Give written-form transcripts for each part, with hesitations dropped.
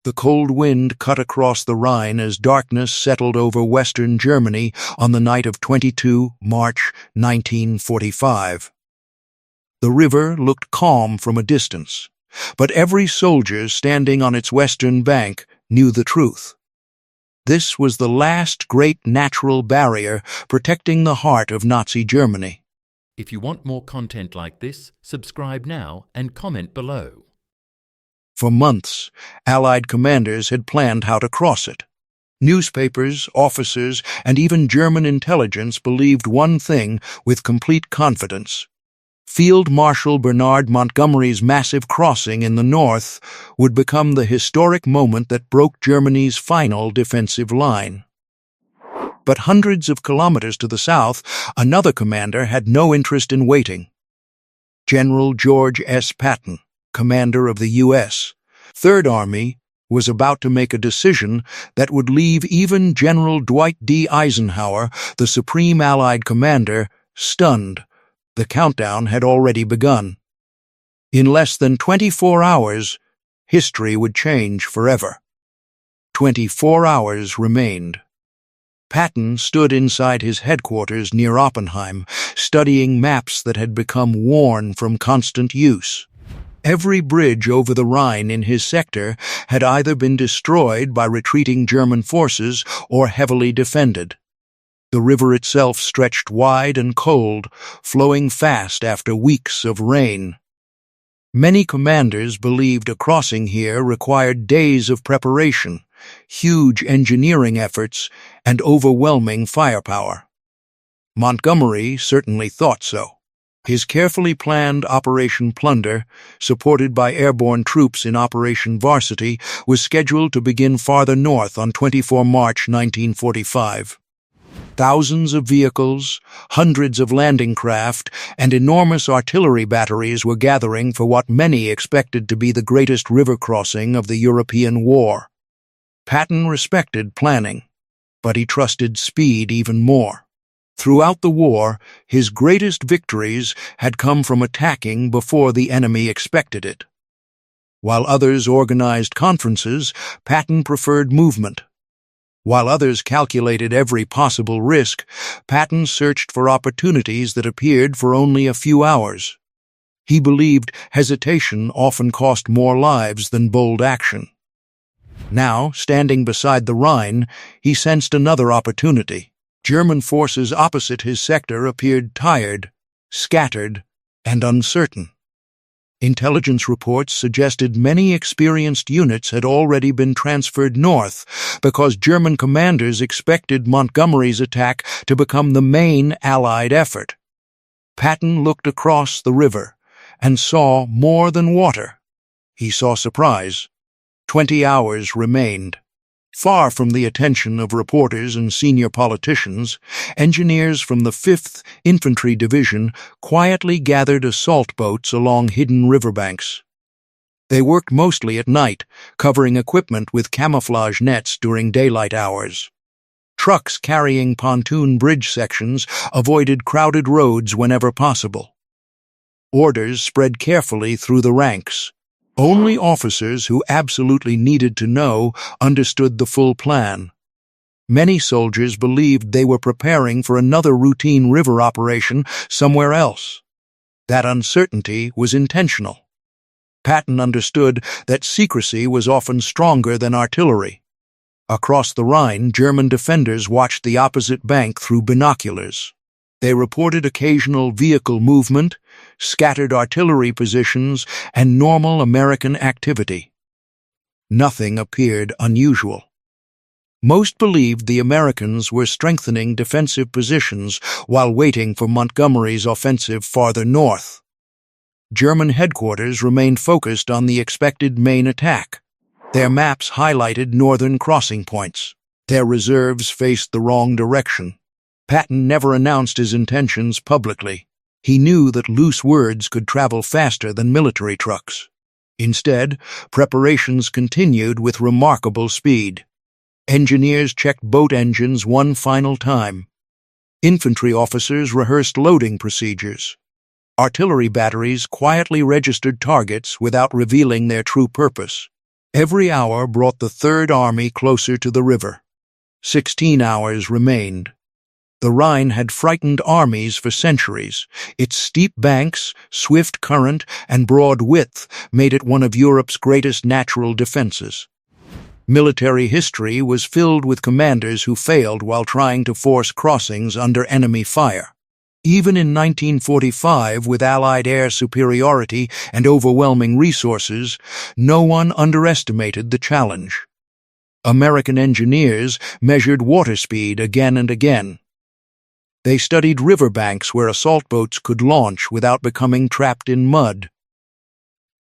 The cold wind cut across the Rhine as darkness settled over western Germany on the night of 22 March 1945. The river looked calm from a distance, but every soldier standing on its western bank knew the truth. This was the last great natural barrier protecting the heart of Nazi Germany. If you want more content like this, subscribe now and comment below. For months, Allied commanders had planned how to cross it. Newspapers, officers, and even German intelligence believed one thing with complete confidence. Field Marshal Bernard Montgomery's massive crossing in the north would become the historic moment that broke Germany's final defensive line. But hundreds of kilometers to the south, another commander had no interest in waiting. General George S. Patton, commander of the U.S. Third Army, was about to make a decision that would leave even General Dwight D. Eisenhower, the supreme Allied commander, stunned. The countdown had already begun. In less than 24 hours, history would change forever. 24 hours remained. Patton stood inside his headquarters near Oppenheim, studying maps that had become worn from constant use. Every bridge over the Rhine in his sector had either been destroyed by retreating German forces or heavily defended. The river itself stretched wide and cold, flowing fast after weeks of rain. Many commanders believed a crossing here required days of preparation, huge engineering efforts, and overwhelming firepower. Montgomery certainly thought so. His carefully planned Operation Plunder, supported by airborne troops in Operation Varsity, was scheduled to begin farther north on 24 March 1945. Thousands of vehicles, hundreds of landing craft, and enormous artillery batteries were gathering for what many expected to be the greatest river crossing of the European war. Patton respected planning, but he trusted speed even more. Throughout the war, his greatest victories had come from attacking before the enemy expected it. While others organized conferences, Patton preferred movement. While others calculated every possible risk, Patton searched for opportunities that appeared for only a few hours. He believed hesitation often cost more lives than bold action. Now, standing beside the Rhine, he sensed another opportunity. German forces opposite his sector appeared tired, scattered, and uncertain. Intelligence reports suggested many experienced units had already been transferred north because German commanders expected Montgomery's attack to become the main Allied effort. Patton looked across the river and saw more than water. He saw surprise. 20 hours remained. Far from the attention of reporters and senior politicians, engineers from the 5th Infantry Division quietly gathered assault boats along hidden riverbanks. They worked mostly at night, covering equipment with camouflage nets during daylight hours. Trucks carrying pontoon bridge sections avoided crowded roads whenever possible. Orders spread carefully through the ranks. Only officers who absolutely needed to know understood the full plan. Many soldiers believed they were preparing for another routine river operation somewhere else. That uncertainty was intentional. Patton understood that secrecy was often stronger than artillery. Across the Rhine, German defenders watched the opposite bank through binoculars. They reported occasional vehicle movement, scattered artillery positions, and normal American activity. Nothing appeared unusual. Most believed the Americans were strengthening defensive positions while waiting for Montgomery's offensive farther north. German headquarters remained focused on the expected main attack. Their maps highlighted northern crossing points. Their reserves faced the wrong direction. Patton never announced his intentions publicly. He knew that loose words could travel faster than military trucks. Instead, preparations continued with remarkable speed. Engineers checked boat engines one final time. Infantry officers rehearsed loading procedures. Artillery batteries quietly registered targets without revealing their true purpose. Every hour brought the Third Army closer to the river. 16 hours remained. The Rhine had frightened armies for centuries. Its steep banks, swift current, and broad width made it one of Europe's greatest natural defenses. Military history was filled with commanders who failed while trying to force crossings under enemy fire. Even in 1945, with Allied air superiority and overwhelming resources, no one underestimated the challenge. American engineers measured water speed again and again. They studied riverbanks where assault boats could launch without becoming trapped in mud.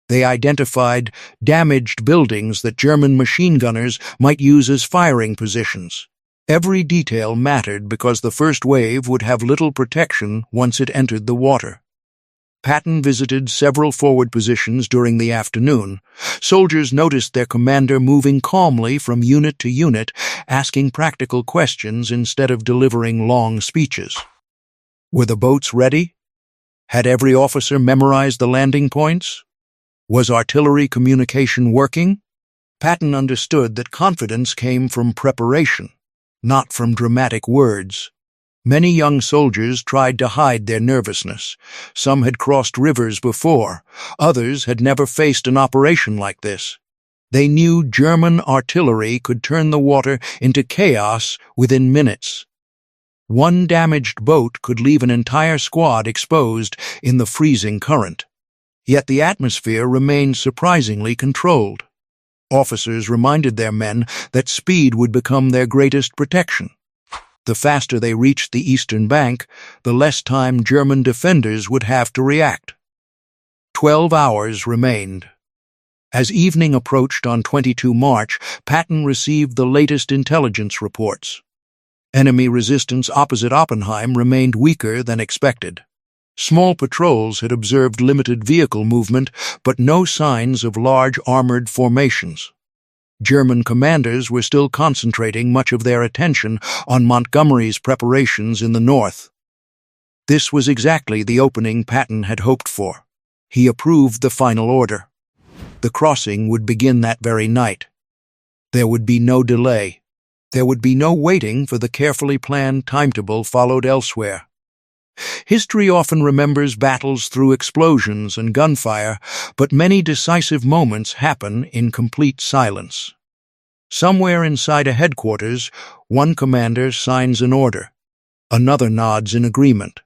They identified damaged buildings that German machine gunners might use as firing positions. Every detail mattered because the first wave would have little protection once it entered the water. Patton visited several forward positions during the afternoon. Soldiers noticed their commander moving calmly from unit to unit, asking practical questions instead of delivering long speeches. Were the boats ready? Had every officer memorized the landing points? Was artillery communication working? Patton understood that confidence came from preparation, not from dramatic words. Many young soldiers tried to hide their nervousness. Some had crossed rivers before. Others had never faced an operation like this. They knew German artillery could turn the water into chaos within minutes. One damaged boat could leave an entire squad exposed in the freezing current. Yet the atmosphere remained surprisingly controlled. Officers reminded their men that speed would become their greatest protection. The faster they reached the eastern bank, the less time German defenders would have to react. 12 hours remained. As evening approached on 22 March, Patton received the latest intelligence reports. Enemy resistance opposite Oppenheim remained weaker than expected. Small patrols had observed limited vehicle movement, but no signs of large armored formations. German commanders were still concentrating much of their attention on Montgomery's preparations in the north. This was exactly the opening Patton had hoped for. He approved the final order. The crossing would begin that very night. There would be no delay. There would be no waiting for the carefully planned timetable followed elsewhere. History often remembers battles through explosions and gunfire, but many decisive moments happen in complete silence. Somewhere inside a headquarters, one commander signs an order. Another nods in agreement.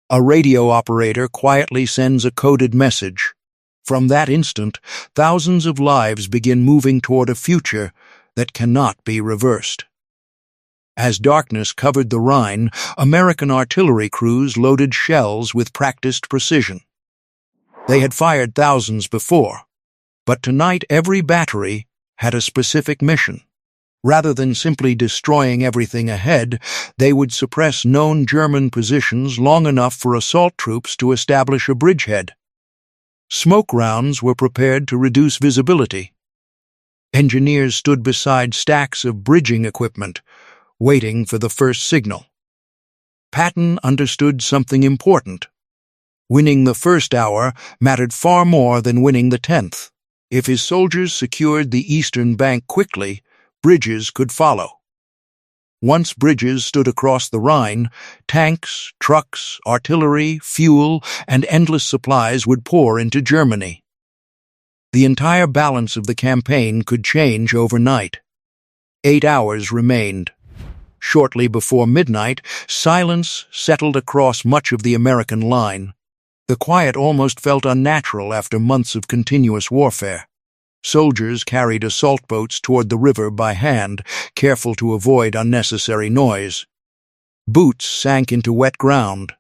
A radio operator quietly sends a coded message. From that instant, thousands of lives begin moving toward a future that cannot be reversed. As darkness covered the Rhine, American artillery crews loaded shells with practiced precision. They had fired thousands before, but tonight every battery had a specific mission. Rather than simply destroying everything ahead, they would suppress known German positions long enough for assault troops to establish a bridgehead. Smoke rounds were prepared to reduce visibility. Engineers stood beside stacks of bridging equipment, waiting for the first signal. Patton understood something important. Winning the first hour mattered far more than winning the 10th. If his soldiers secured the eastern bank quickly, bridges could follow. Once bridges stood across the Rhine, tanks, trucks, artillery, fuel, and endless supplies would pour into Germany. The entire balance of the campaign could change overnight. 8 hours remained. Shortly before midnight, silence settled across much of the American line. The quiet almost felt unnatural after months of continuous warfare. Soldiers carried assault boats toward the river by hand, careful to avoid unnecessary noise. Boots sank into wet ground.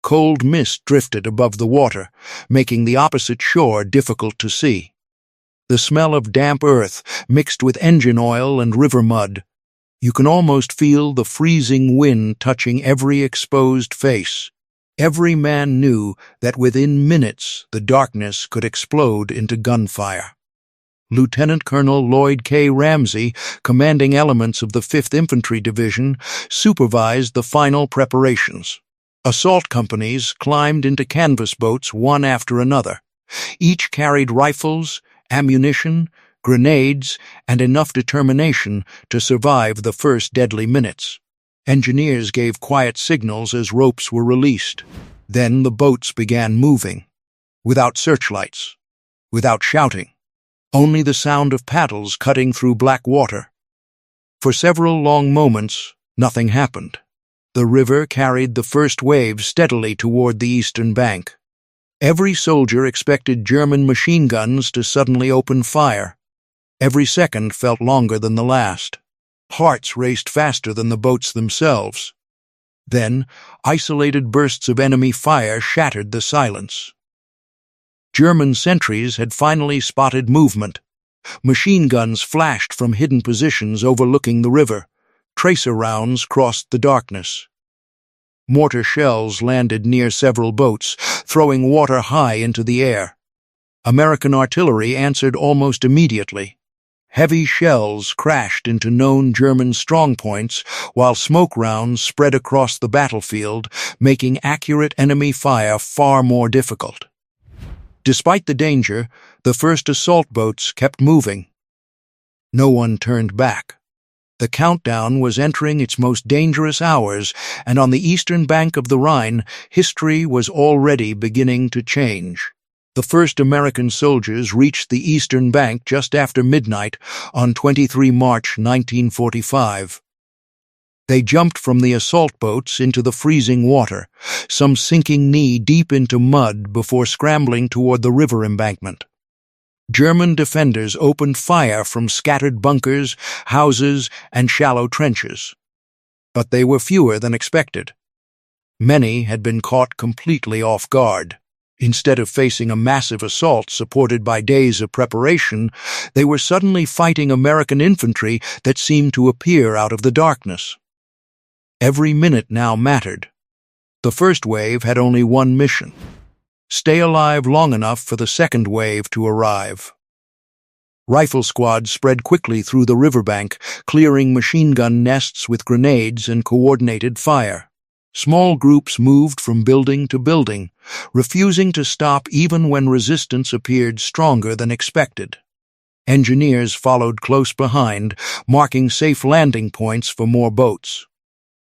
Cold mist drifted above the water, making the opposite shore difficult to see. The smell of damp earth mixed with engine oil and river mud. You can almost feel the freezing wind touching every exposed face. Every man knew that within minutes the darkness could explode into gunfire. Lieutenant Colonel Lloyd K. Ramsey, commanding elements of the 5th Infantry Division, supervised the final preparations. Assault companies climbed into canvas boats one after another. Each carried rifles, ammunition, grenades, and enough determination to survive the first deadly minutes. Engineers gave quiet signals as ropes were released. Then the boats began moving, without searchlights, without shouting, only the sound of paddles cutting through black water. For several long moments, nothing happened. The river carried the first wave steadily toward the eastern bank. Every soldier expected German machine guns to suddenly open fire. Every second felt longer than the last. Hearts raced faster than the boats themselves. Then, isolated bursts of enemy fire shattered the silence. German sentries had finally spotted movement. Machine guns flashed from hidden positions overlooking the river. Tracer rounds crossed the darkness. Mortar shells landed near several boats, throwing water high into the air. American artillery answered almost immediately. Heavy shells crashed into known German strongpoints, while smoke rounds spread across the battlefield, making accurate enemy fire far more difficult. Despite the danger, the first assault boats kept moving. No one turned back. The countdown was entering its most dangerous hours, and on the eastern bank of the Rhine, history was already beginning to change. The first American soldiers reached the eastern bank just after midnight on 23 March 1945. They jumped from the assault boats into the freezing water, some sinking knee-deep into mud before scrambling toward the river embankment. German defenders opened fire from scattered bunkers, houses, and shallow trenches. But they were fewer than expected. Many had been caught completely off guard. Instead of facing a massive assault supported by days of preparation, they were suddenly fighting American infantry that seemed to appear out of the darkness. Every minute now mattered. The first wave had only one mission: stay alive long enough for the second wave to arrive. Rifle squads spread quickly through the riverbank, clearing machine gun nests with grenades and coordinated fire. Small groups moved from building to building, refusing to stop even when resistance appeared stronger than expected. Engineers followed close behind, marking safe landing points for more boats.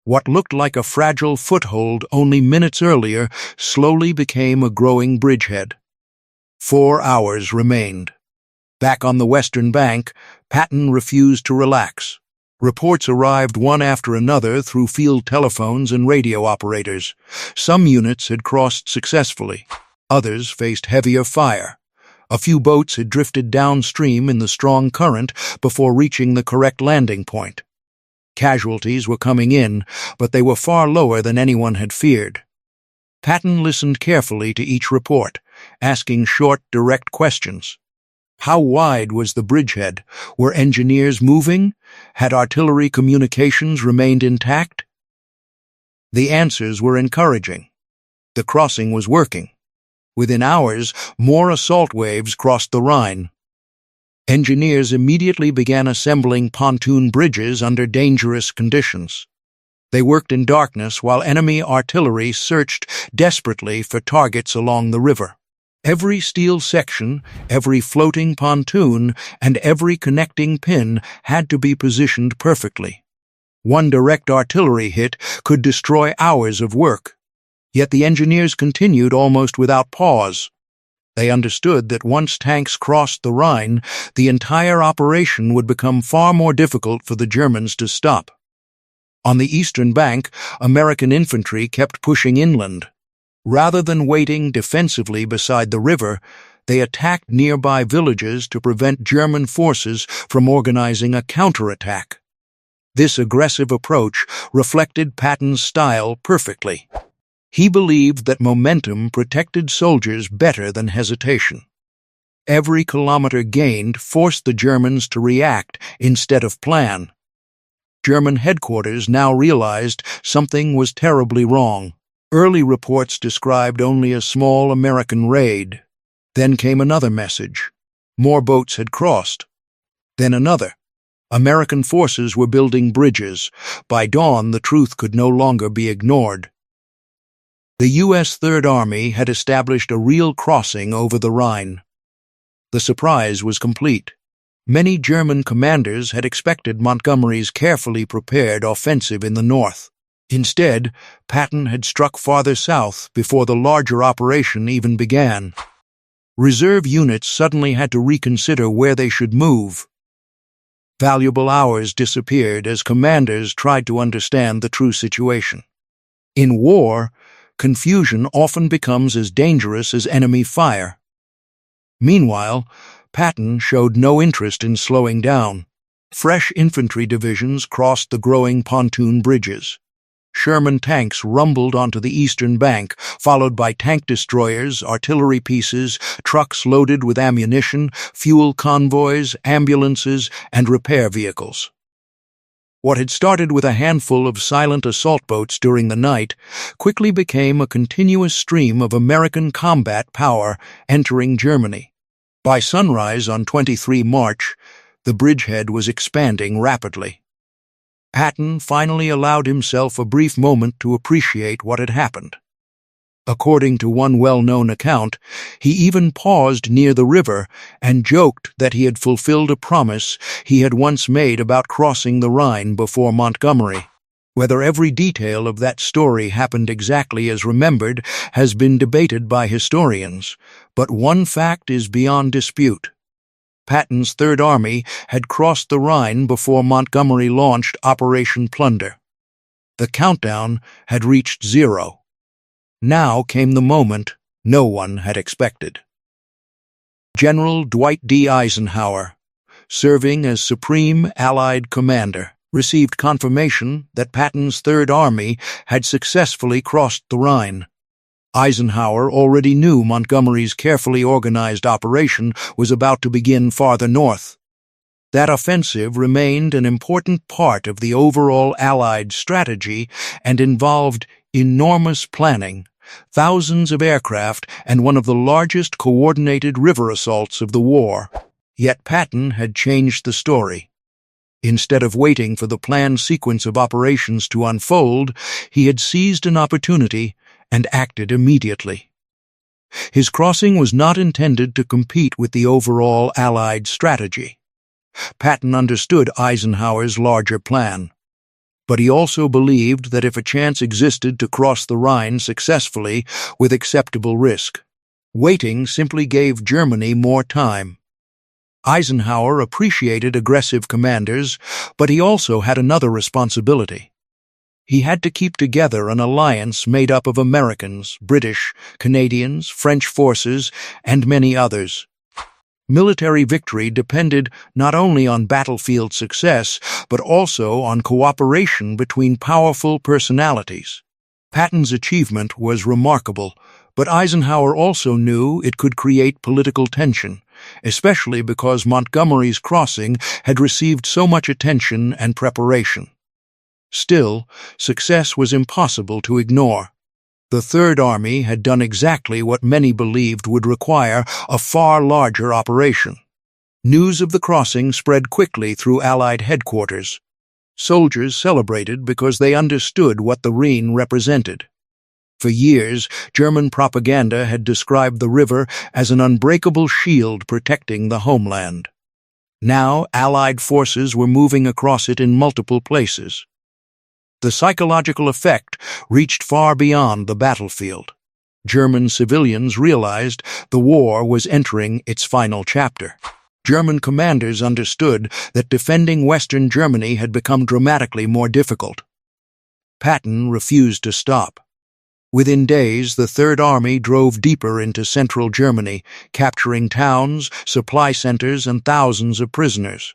What looked like a fragile foothold only minutes earlier slowly became a growing bridgehead. 4 hours remained. Back on the western bank, Patton refused to relax. Reports arrived one after another through field telephones and radio operators. Some units had crossed successfully. Others faced heavier fire. A few boats had drifted downstream in the strong current before reaching the correct landing point. Casualties were coming in, but they were far lower than anyone had feared. Patton listened carefully to each report, asking short, direct questions. How wide was the bridgehead? Were engineers moving? Had artillery communications remained intact? The answers were encouraging. The crossing was working. Within hours, more assault waves crossed the Rhine. Engineers immediately began assembling pontoon bridges under dangerous conditions. They worked in darkness while enemy artillery searched desperately for targets along the river. Every steel section, every floating pontoon, and every connecting pin had to be positioned perfectly. One direct artillery hit could destroy hours of work. Yet the engineers continued almost without pause. They understood that once tanks crossed the Rhine, the entire operation would become far more difficult for the Germans to stop. On the eastern bank, American infantry kept pushing inland. Rather than waiting defensively beside the river, they attacked nearby villages to prevent German forces from organizing a counterattack. This aggressive approach reflected Patton's style perfectly. He believed that momentum protected soldiers better than hesitation. Every kilometer gained forced the Germans to react instead of plan. German headquarters now realized something was terribly wrong. Early reports described only a small American raid. Then came another message. More boats had crossed. Then another. American forces were building bridges. By dawn, the truth could no longer be ignored. The U.S. Third Army had established a real crossing over the Rhine. The surprise was complete. Many German commanders had expected Montgomery's carefully prepared offensive in the north. Instead, Patton had struck farther south before the larger operation even began. Reserve units suddenly had to reconsider where they should move. Valuable hours disappeared as commanders tried to understand the true situation. In war, confusion often becomes as dangerous as enemy fire. Meanwhile, Patton showed no interest in slowing down. Fresh infantry divisions crossed the growing pontoon bridges. Sherman tanks rumbled onto the eastern bank, followed by tank destroyers, artillery pieces, trucks loaded with ammunition, fuel convoys, ambulances, and repair vehicles. What had started with a handful of silent assault boats during the night quickly became a continuous stream of American combat power entering Germany. By sunrise on 23 March, the bridgehead was expanding rapidly. Patton finally allowed himself a brief moment to appreciate what had happened. According to one well-known account, he even paused near the river and joked that he had fulfilled a promise he had once made about crossing the Rhine before Montgomery. Whether every detail of that story happened exactly as remembered has been debated by historians, but one fact is beyond dispute. Patton's Third Army had crossed the Rhine before Montgomery launched Operation Plunder. The countdown had reached 0. Now came the moment no one had expected. General Dwight D. Eisenhower, serving as Supreme Allied Commander, received confirmation that Patton's Third Army had successfully crossed the Rhine. Eisenhower already knew Montgomery's carefully organized operation was about to begin farther north. That offensive remained an important part of the overall Allied strategy and involved enormous planning, thousands of aircraft, and one of the largest coordinated river assaults of the war. Yet Patton had changed the story. Instead of waiting for the planned sequence of operations to unfold, he had seized an opportunity and acted immediately. His crossing was not intended to compete with the overall Allied strategy. Patton understood Eisenhower's larger plan. But he also believed that if a chance existed to cross the Rhine successfully with acceptable risk, waiting simply gave Germany more time. Eisenhower appreciated aggressive commanders, but he also had another responsibility. He had to keep together an alliance made up of Americans, British, Canadians, French forces, and many others. Military victory depended not only on battlefield success, but also on cooperation between powerful personalities. Patton's achievement was remarkable, but Eisenhower also knew it could create political tension, especially because Montgomery's crossing had received so much attention and preparation. Still, success was impossible to ignore. The Third Army had done exactly what many believed would require a far larger operation. News of the crossing spread quickly through Allied headquarters. Soldiers celebrated because they understood what the Rhine represented. For years, German propaganda had described the river as an unbreakable shield protecting the homeland. Now, Allied forces were moving across it in multiple places. The psychological effect reached far beyond the battlefield. German civilians realized the war was entering its final chapter. German commanders understood that defending Western Germany had become dramatically more difficult. Patton refused to stop. Within days, the Third Army drove deeper into central Germany, capturing towns, supply centers, and thousands of prisoners.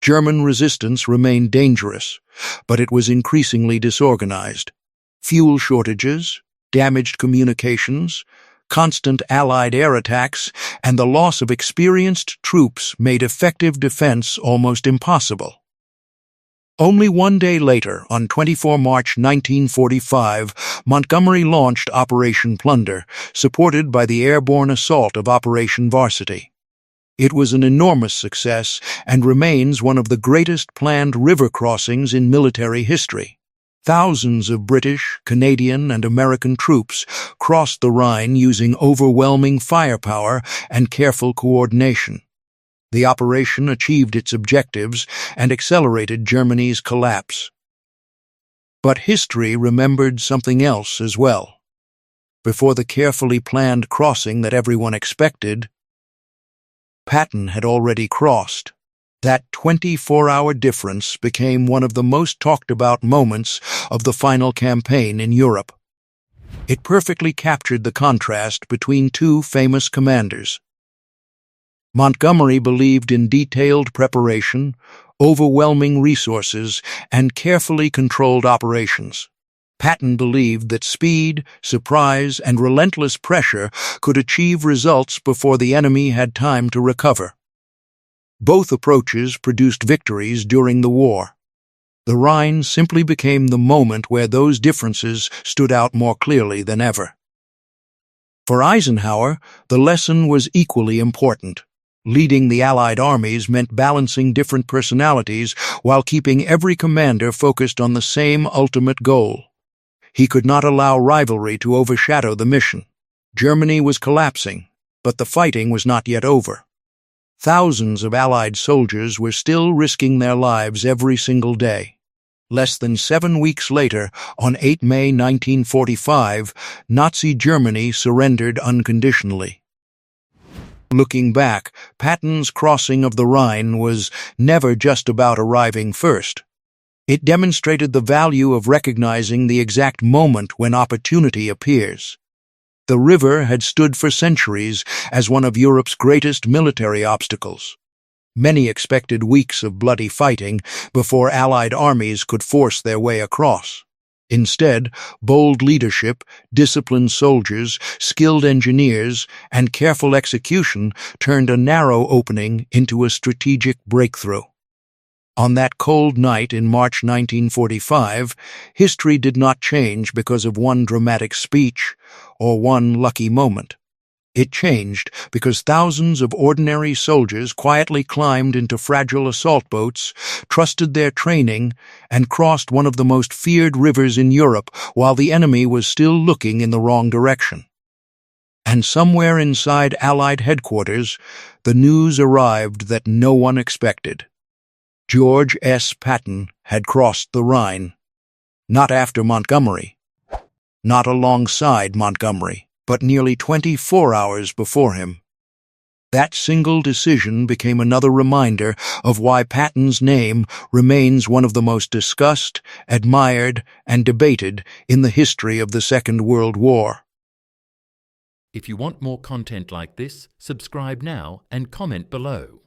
German resistance remained dangerous, but it was increasingly disorganized. Fuel shortages, damaged communications, constant Allied air attacks, and the loss of experienced troops made effective defense almost impossible. Only one day later, on 24 March 1945, Montgomery launched Operation Plunder, supported by the airborne assault of Operation Varsity. It was an enormous success and remains one of the greatest planned river crossings in military history. Thousands of British, Canadian, and American troops crossed the Rhine using overwhelming firepower and careful coordination. The operation achieved its objectives and accelerated Germany's collapse. But history remembered something else as well. Before the carefully planned crossing that everyone expected, Patton had already crossed. That 24-hour difference became one of the most talked-about moments of the final campaign in Europe. It perfectly captured the contrast between two famous commanders. Montgomery believed in detailed preparation, overwhelming resources, and carefully controlled operations. Patton believed that speed, surprise, and relentless pressure could achieve results before the enemy had time to recover. Both approaches produced victories during the war. The Rhine simply became the moment where those differences stood out more clearly than ever. For Eisenhower, the lesson was equally important. Leading the Allied armies meant balancing different personalities while keeping every commander focused on the same ultimate goal. He could not allow rivalry to overshadow the mission. Germany was collapsing, but the fighting was not yet over. Thousands of Allied soldiers were still risking their lives every single day. Less than 7 weeks later, on 8 May 1945, Nazi Germany surrendered unconditionally. Looking back, Patton's crossing of the Rhine was never just about arriving first. It demonstrated the value of recognizing the exact moment when opportunity appears. The river had stood for centuries as one of Europe's greatest military obstacles. Many expected weeks of bloody fighting before Allied armies could force their way across. Instead, bold leadership, disciplined soldiers, skilled engineers, and careful execution turned a narrow opening into a strategic breakthrough. On that cold night in March 1945, history did not change because of one dramatic speech or one lucky moment. It changed because thousands of ordinary soldiers quietly climbed into fragile assault boats, trusted their training, and crossed one of the most feared rivers in Europe while the enemy was still looking in the wrong direction. And somewhere inside Allied headquarters, the news arrived that no one expected. George S. Patton had crossed the Rhine. Not after Montgomery. Not alongside Montgomery, but nearly 24 hours before him. That single decision became another reminder of why Patton's name remains one of the most discussed, admired, and debated in the history of the Second World War. If you want more content like this, subscribe now and comment below.